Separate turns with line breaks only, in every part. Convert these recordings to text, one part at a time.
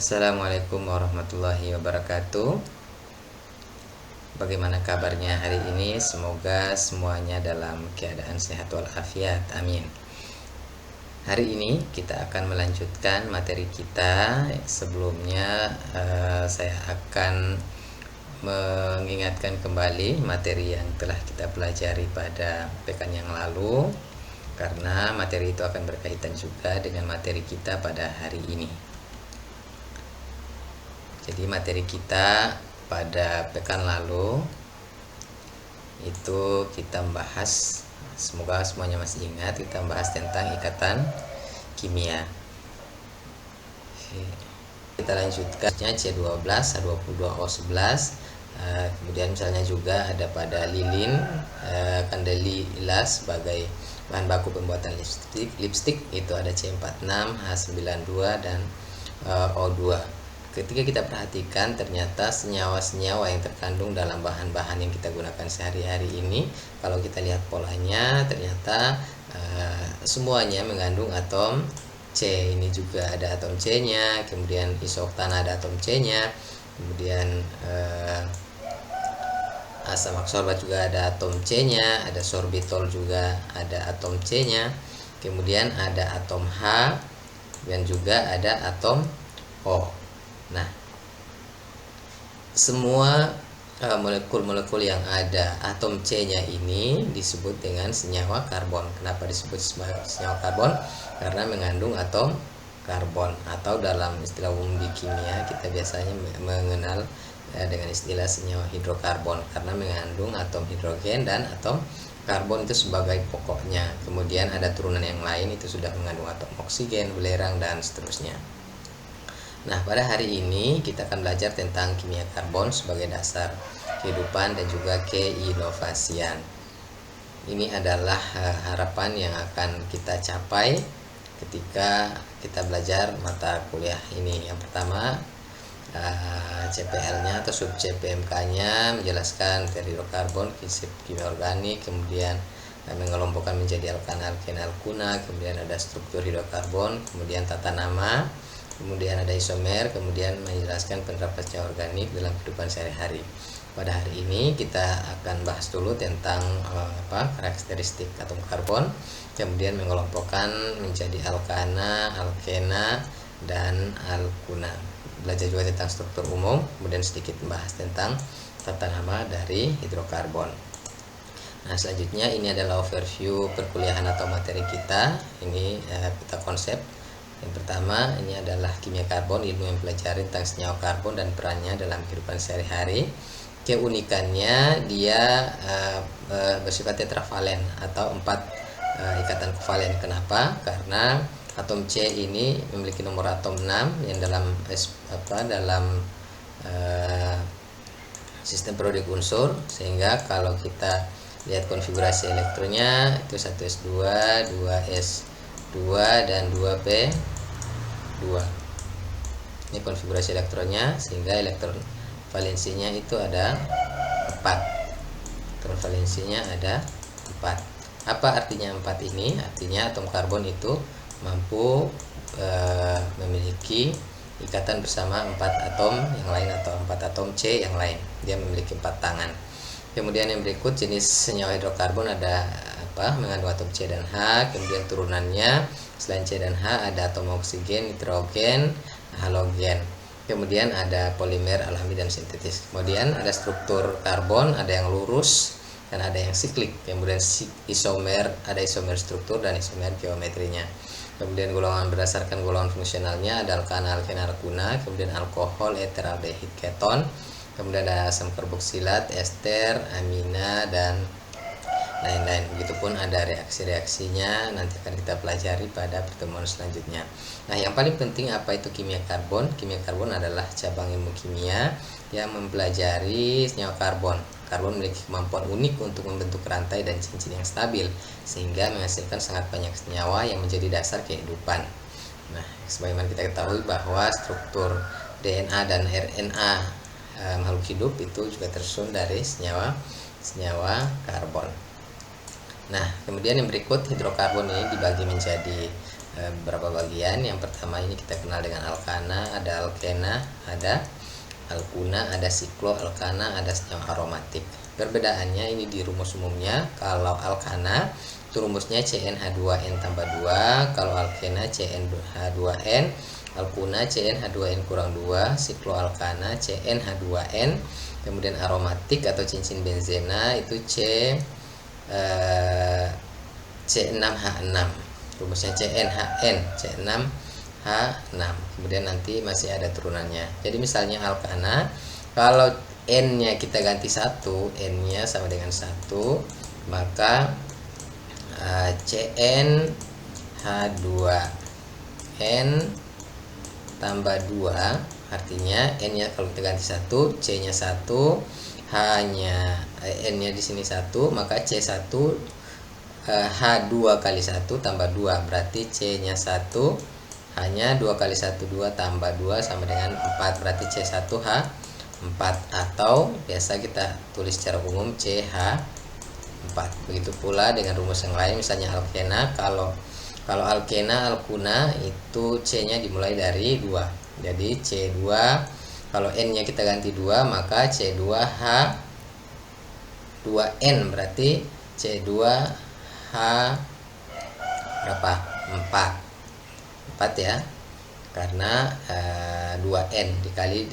Assalamualaikum warahmatullahi wabarakatuh. Bagaimana kabarnya hari ini? Semoga semuanya dalam keadaan sehat walafiat. Amin. Hari ini kita akan melanjutkan materi kita. Sebelumnya saya akan mengingatkan kembali materi yang telah kita pelajari pada pekan yang lalu, karena materi itu akan berkaitan juga dengan materi kita pada hari ini. Jadi materi kita pada pekan lalu itu kita membahas, semoga semuanya masih ingat, kita membahas tentang ikatan kimia. Kita lanjutkan C12, H22O11. Kemudian misalnya juga ada pada lilin, kandelila sebagai bahan baku pembuatan lipstik itu ada C46, H92 dan O2. Ketika kita perhatikan, ternyata senyawa-senyawa yang terkandung dalam bahan-bahan yang kita gunakan sehari-hari ini, kalau kita lihat polanya, ternyata semuanya mengandung atom C. Ini juga ada atom C-nya, kemudian isoktan ada atom C-nya, kemudian asam aksorbat juga ada atom C-nya, ada sorbitol juga ada atom C-nya, kemudian ada atom H, dan juga ada atom O. Nah, semua molekul-molekul yang ada atom C-nya ini disebut dengan senyawa karbon. Kenapa disebut senyawa karbon? Karena mengandung atom karbon, atau dalam istilah umum di kimia kita biasanya mengenal dengan istilah senyawa hidrokarbon, karena mengandung atom hidrogen dan atom karbon itu sebagai pokoknya. Kemudian ada turunan yang lain itu sudah mengandung atom oksigen, belerang, dan seterusnya. Nah, pada hari ini kita akan belajar tentang kimia karbon sebagai dasar kehidupan dan juga keinovasian. Ini adalah harapan yang akan kita capai ketika kita belajar mata kuliah ini. Yang pertama, CPL-nya atau sub CPMK-nya menjelaskan materi hidrokarbon, prinsip kimia organik, kemudian mengelompokkan menjadi alkana, alkena, alkuna, kemudian ada struktur hidrokarbon, kemudian tata nama, kemudian ada isomer, kemudian menjelaskan penerapan senyawa organik dalam kehidupan sehari-hari. Pada hari ini kita akan bahas dulu tentang karakteristik atom karbon, kemudian mengelompokkan menjadi alkana, alkena, dan alkuna. Belajar juga tentang struktur umum, kemudian sedikit membahas tentang tata nama dari hidrokarbon. Nah, selanjutnya ini adalah overview perkuliahan atau materi kita. Ini kita konsep. Yang pertama, ini adalah kimia karbon, ilmu yang mempelajari tentang senyawa karbon dan perannya dalam kehidupan sehari-hari. Keunikannya dia bersifat tetravalen atau 4 ikatan kovalen. Kenapa? Karena atom C ini memiliki nomor atom 6 yang dalam sistem periodik unsur, sehingga kalau kita lihat konfigurasi elektronnya itu 1s2, 2s2, dan 2p2. Ini konfigurasi elektronnya, sehingga elektron valensinya itu ada 4. Elektron valensinya ada 4. Apa artinya 4 ini? Artinya atom karbon itu mampu memiliki ikatan bersama 4 atom yang lain atau 4 atom C yang lain. Dia memiliki 4 tangan. Kemudian yang berikut, jenis senyawa hidrokarbon ada mengandung atom C dan H. Kemudian turunannya selain C dan H ada atom oksigen, nitrogen, halogen. Kemudian ada polimer alami dan sintetis. Kemudian ada struktur karbon, ada yang lurus dan ada yang siklik. Kemudian isomer, ada isomer struktur dan isomer geometrinya. Kemudian golongan berdasarkan golongan fungsionalnya ada alkana, alkena, alkuna, kemudian alkohol, eter, aldehid, keton. Kemudian ada asam karboksilat, ester, amina, dan lain-lain. Begitupun ada reaksi-reaksinya, nanti akan kita pelajari pada pertemuan selanjutnya. Nah, yang paling penting apa itu kimia karbon? Kimia karbon adalah cabang ilmu kimia yang mempelajari senyawa karbon. Karbon memiliki kemampuan unik untuk membentuk rantai dan cincin yang stabil, sehingga menghasilkan sangat banyak senyawa yang menjadi dasar kehidupan. Nah, sebagaimana kita ketahui bahwa struktur DNA dan RNA makhluk hidup itu juga tersusun dari senyawa karbon. Nah, kemudian yang berikut, hidrokarbon ini dibagi menjadi beberapa bagian. Yang pertama ini kita kenal dengan alkana, ada alkena, ada alkuna, ada sikloalkana, ada senyawa aromatik. Perbedaannya ini di rumus umumnya. Kalau alkana itu rumusnya CnH2n tambah 2, kalau alkena CnH2n, alkuna CnH2n kurang 2, sikloalkana CnH2n, kemudian aromatik atau cincin benzena itu C6H6, rumusnya CnHn C6H6, kemudian nanti masih ada turunannya. Jadi misalnya alkana, kalau N-nya kita ganti 1, N-nya sama dengan 1, maka CnH2n tambah 2, artinya N-nya kalau kita ganti 1, C-nya 1, H-nya N-nya di sini 1, maka C1 H2 kali 1 tambah 2, berarti C-nya 1, H-nya 2 kali 1 2 tambah 2 sama dengan 4, berarti C1H4, atau biasa kita tulis secara umum CH4. Begitu pula dengan rumus yang lain, misalnya alkena, kalau alkena alkuna itu C-nya dimulai dari 2. Jadi C2, kalau N-nya kita ganti 2, maka C2H2N, berarti C2H berapa? 4 ya, karena 2N dikali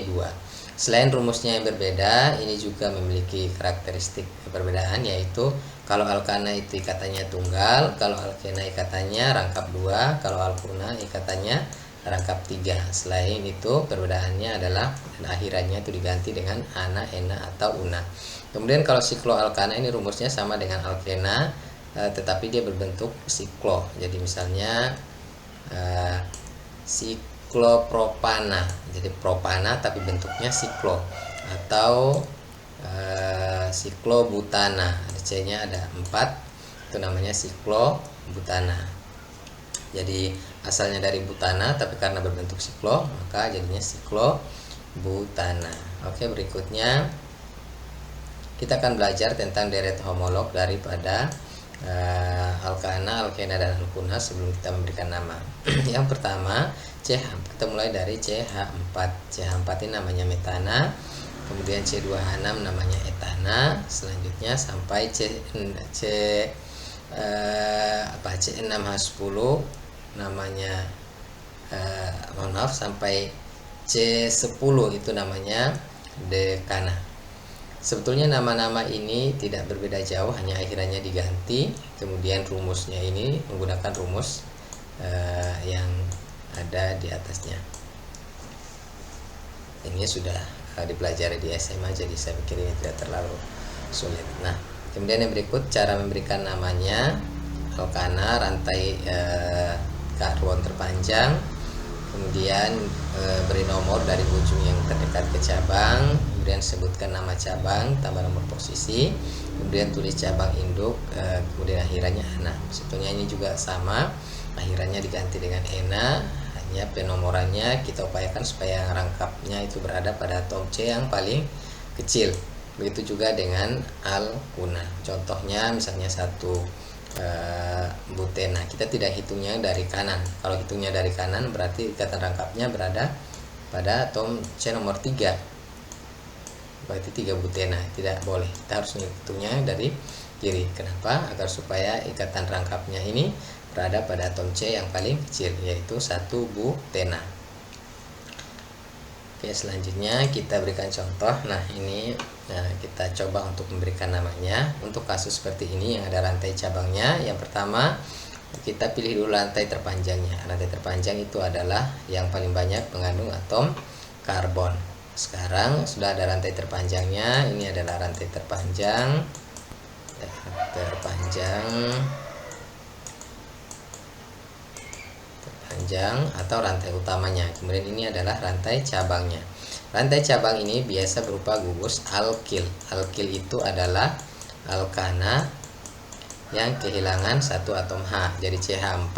2. Selain rumusnya yang berbeda, ini juga memiliki karakteristik perbedaan, yaitu kalau alkana itu ikatannya tunggal, kalau alkena ikatannya rangkap 2, kalau alkuna ikatannya rangkap 3. Selain itu perbedaannya adalah dan akhirannya itu diganti dengan ana, ena, atau una. Kemudian kalau sikloalkana ini rumusnya sama dengan alkena, tetapi dia berbentuk siklo. Jadi misalnya siklopropana, jadi propana tapi bentuknya siklo, atau siklobutana, C-nya ada 4, itu namanya siklobutana. Jadi asalnya dari butana, tapi karena berbentuk siklo maka jadinya siklobutana. Oke, berikutnya kita akan belajar tentang deret homolog daripada alkana, alkena, dan alkuna sebelum kita memberikan nama. Yang pertama CH, kita mulai dari CH4. CH4 ini namanya metana, kemudian C2H6 namanya etana, selanjutnya sampai C6H10 namanya sampai C10 itu namanya dekana. Sebetulnya nama-nama ini tidak berbeda jauh, hanya akhirannya diganti. Kemudian rumusnya ini menggunakan rumus yang ada di atasnya. Ini sudah dipelajari di SMA, jadi saya pikir ini tidak terlalu sulit. Nah, kemudian yang berikut cara memberikan namanya. Alkana, rantai karbon terpanjang, kemudian beri nomor dari ujung yang terdekat ke cabang, kemudian sebutkan nama cabang tambah nomor posisi, kemudian tulis cabang induk, kemudian akhirannya ana. Sebetulnya ini juga sama, akhirannya diganti dengan ena, hanya penomorannya kita upayakan supaya rangkapnya itu berada pada atom C yang paling kecil. Begitu juga dengan alkuna. Contohnya misalnya satu butena, kita tidak hitungnya dari kanan. Kalau hitungnya dari kanan berarti ikatan rangkapnya berada pada atom C nomor 3, berarti 3 butena. Tidak boleh, kita harus menghitungnya dari kiri. Kenapa? Agar supaya ikatan rangkapnya ini berada pada atom C yang paling kecil, yaitu 1 butena. Oke, selanjutnya kita berikan contoh. Nah, ini kita coba untuk memberikan namanya. Untuk kasus seperti ini yang ada rantai cabangnya, yang pertama kita pilih dulu rantai terpanjangnya. Rantai terpanjang itu adalah yang paling banyak mengandung atom karbon. Sekarang sudah ada rantai terpanjangnya. Ini adalah rantai terpanjang atau rantai utamanya. Kemudian ini adalah rantai cabangnya. Rantai cabang ini biasa berupa gugus alkil. Alkil itu adalah alkana yang kehilangan satu atom H. Jadi CH4,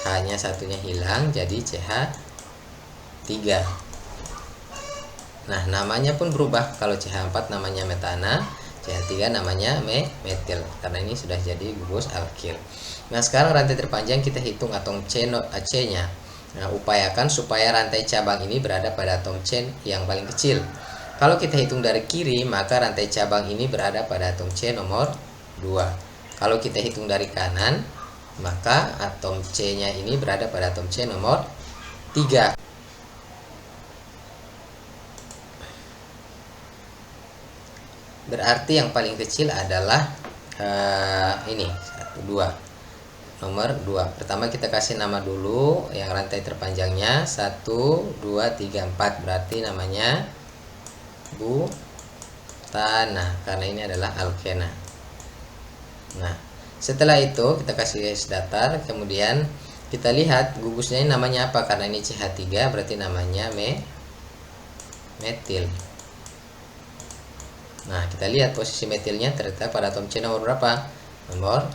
H-nya satunya hilang, jadi CH3. Nah, namanya pun berubah. Kalau CH4 namanya metana, CH3 namanya metil karena ini sudah jadi gugus alkil. Nah, sekarang rantai terpanjang kita hitung atom C-nya. Nah, upayakan supaya rantai cabang ini berada pada atom C yang paling kecil. Kalau kita hitung dari kiri, maka rantai cabang ini berada pada atom C nomor 2. Kalau kita hitung dari kanan, maka atom C-nya ini berada pada atom C nomor 3. Berarti yang paling kecil adalah ini 1, 2, nomor 2. Pertama kita kasih nama dulu yang rantai terpanjangnya 1, 2, 3, 4, berarti namanya butana karena ini adalah alkena. Nah, setelah itu kita kasih garis datar, kemudian kita lihat gugusnya ini namanya apa, karena ini CH3 berarti namanya metil. Nah, kita lihat posisi metilnya terletak pada atom C nomor berapa? Nomor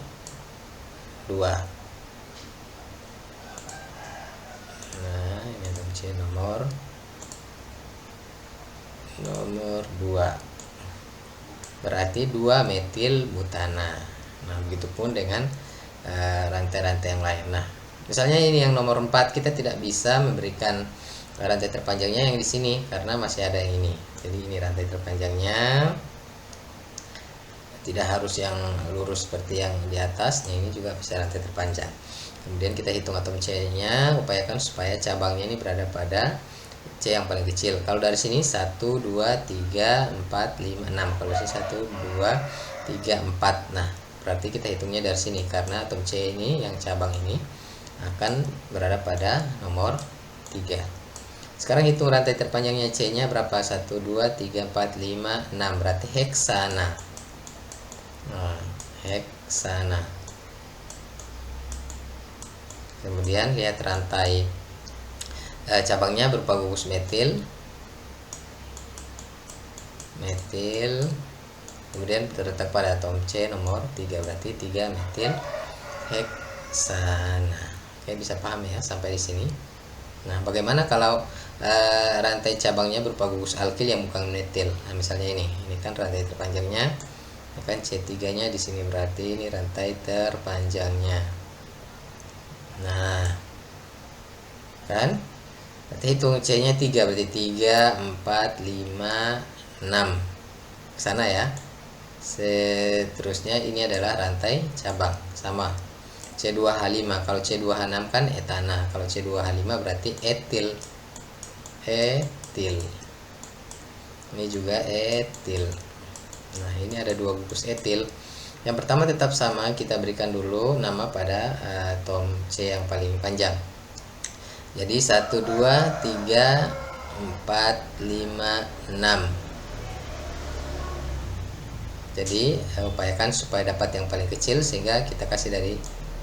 2. Nah, ini atom C nomor 2. Berarti 2 metil butana. Nah, begitupun dengan rantai-rantai yang lain. Nah, misalnya ini yang nomor 4, kita tidak bisa memberikan rantai terpanjangnya yang di sini karena masih ada yang ini. Jadi ini rantai terpanjangnya, tidak harus yang lurus seperti yang di atas. Nah, ini juga bisa rantai terpanjang. Kemudian kita hitung atom C-nya, upayakan supaya cabangnya ini berada pada C yang paling kecil. Kalau dari sini 1, 2, 3, 4, 5, 6. Kalau sini 1, 2, 3, 4. Nah, berarti kita hitungnya dari sini karena atom C ini yang cabang ini akan berada pada nomor 3. Sekarang hitung rantai terpanjangnya C-nya berapa? 1, 2, 3, 4, 5, 6. Berarti heksana. Nah, heksana. Kemudian lihat rantai cabangnya berupa gugus metil. Kemudian terletak pada atom C nomor 3, berarti 3 metil heksana. Oke, bisa paham ya sampai di sini. Nah, bagaimana kalau rantai cabangnya berupa gugus alkil yang bukan metil? Nah, misalnya ini kan rantai terpanjangnya, ini kan C3-nya di sini, berarti ini rantai terpanjangnya. Nah, kan? Berarti hitung C-nya 3, berarti 3, 4, 5, 6. Ke sana ya. Seterusnya ini adalah rantai cabang, sama. C2H5. Kalau C2H6 kan etana. Kalau C2H5 berarti etil. Ini juga etil. Nah, ini ada 2 gugus etil. Yang pertama tetap sama, kita berikan dulu nama pada atom C yang paling panjang. Jadi 1, 2, 3, 4, 5, 6. Jadi upayakan supaya dapat yang paling kecil, sehingga kita kasih dari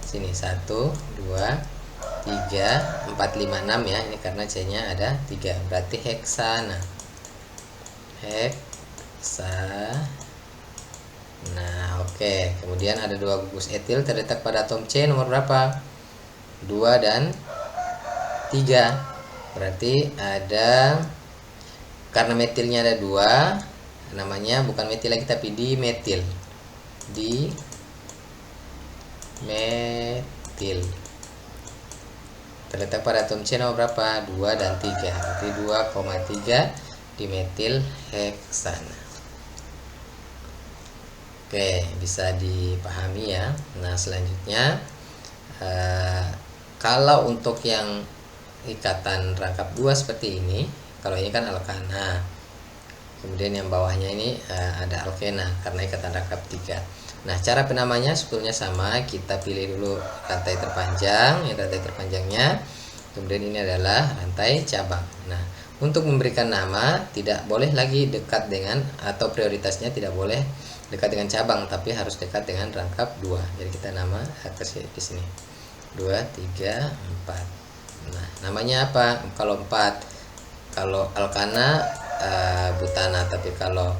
sini 1, 2, 3, 4, 5, 6 ya. Ini karena C-nya ada 3, berarti heksana. Nah, oke. Kemudian ada 2 gugus etil terletak pada atom C nomor berapa? 2 dan 3. Berarti ada, karena metilnya ada 2, namanya bukan metil lagi tapi dimetil. Dimetil. Terletak pada atom C nomor berapa? 2 dan 3. Berarti 2,3 dimetil heksana. Oke, bisa dipahami ya. Nah, selanjutnya kalau untuk yang ikatan rangkap 2 seperti ini, kalau ini kan alkana, kemudian yang bawahnya ini ada alkena karena ikatan rangkap 3. Nah, cara penamanya sebetulnya sama. Kita pilih dulu rantai terpanjang, yang rantai terpanjangnya, kemudian ini adalah rantai cabang. Nah, untuk memberikan nama tidak boleh lagi dekat dengan, atau prioritasnya tidak boleh dekat dengan cabang, tapi harus dekat dengan rangkap 2. Jadi kita nama kasih di sini 2, 3, 4. Nah, namanya apa? Kalau 4, kalau alkana butana, tapi kalau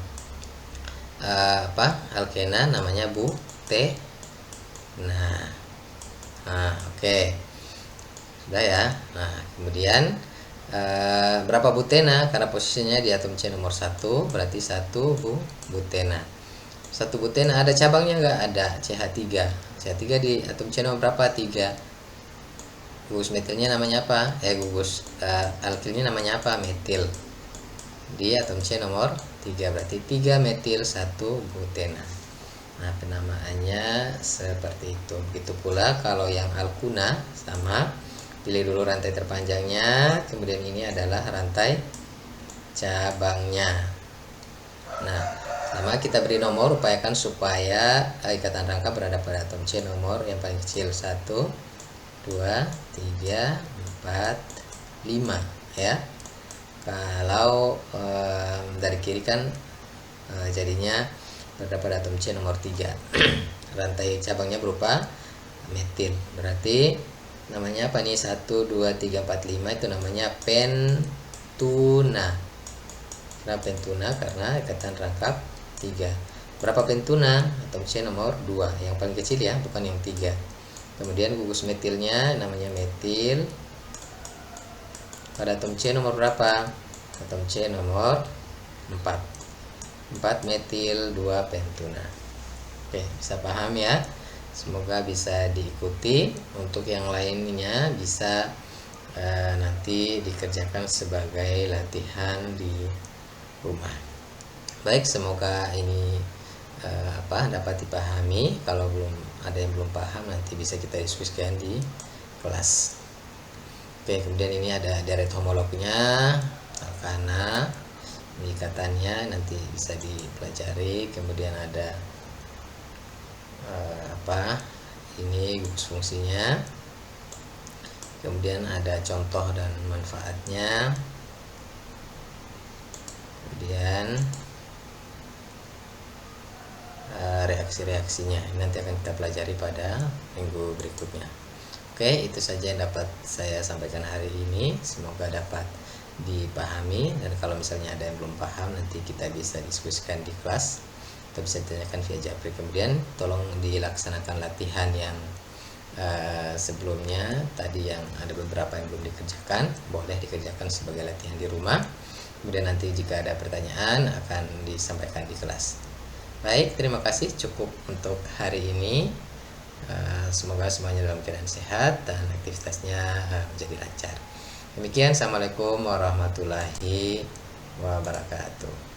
alkena namanya butena. Nah, oke. Sudah ya. Nah, kemudian berapa butena? Karena posisinya di atom C nomor 1, berarti 1 butena. Satu buten ada cabangnya nggak? Ada, CH3. CH3 di atom C nomor berapa? 3. Gugus metilnya namanya apa? Gugus alkilnya namanya apa? Metil. Di atom C nomor 3, berarti 3 metil 1 butena. Nah, penamaannya seperti itu. Begitu pula kalau yang alkuna sama, pilih dulu rantai terpanjangnya, kemudian ini adalah rantai cabangnya. Nah, sama kita beri nomor, upayakan supaya ikatan rangka berada pada atom C nomor yang paling kecil 1, 2, 3, 4, 5 ya. Kalau dari kiri kan jadinya berada pada atom C nomor 3. Rantai cabangnya berupa metil. Berarti namanya apa nih? 1, 2, 3, 4, 5 itu namanya pentuna. Kenapa pentuna? Karena ikatan rangkap 3. Berapa pentuna? Atom C nomor 2, yang paling kecil ya, bukan yang 3. Kemudian gugus metilnya namanya metil. Pada atom C nomor berapa? Atom C nomor 4. 4 metil 2 pentuna. Oke, bisa paham ya? Semoga bisa diikuti. Untuk yang lainnya bisa nanti dikerjakan sebagai latihan di rumah. Baik, semoga ini dapat dipahami. Kalau belum ada yang belum paham, nanti bisa kita diskusikan di kelas. Oke, kemudian ini ada deret homolognya, alkana, ikatannya nanti bisa dipelajari. Kemudian ada ini gugus fungsinya. Kemudian ada contoh dan manfaatnya. Kemudian reaksi-reaksinya nanti akan kita pelajari pada minggu berikutnya. Oke, itu saja yang dapat saya sampaikan hari ini. Semoga dapat dipahami, dan kalau misalnya ada yang belum paham, nanti kita bisa diskusikan di kelas atau bisa ditanyakan via japri. Kemudian tolong dilaksanakan latihan yang sebelumnya tadi, yang ada beberapa yang belum dikerjakan, boleh dikerjakan sebagai latihan di rumah. Kemudian nanti jika ada pertanyaan akan disampaikan di kelas. Baik, terima kasih, cukup untuk hari ini. Semoga semuanya dalam keadaan sehat dan aktivitasnya menjadi lancar. Demikian, assalamualaikum warahmatullahi wabarakatuh.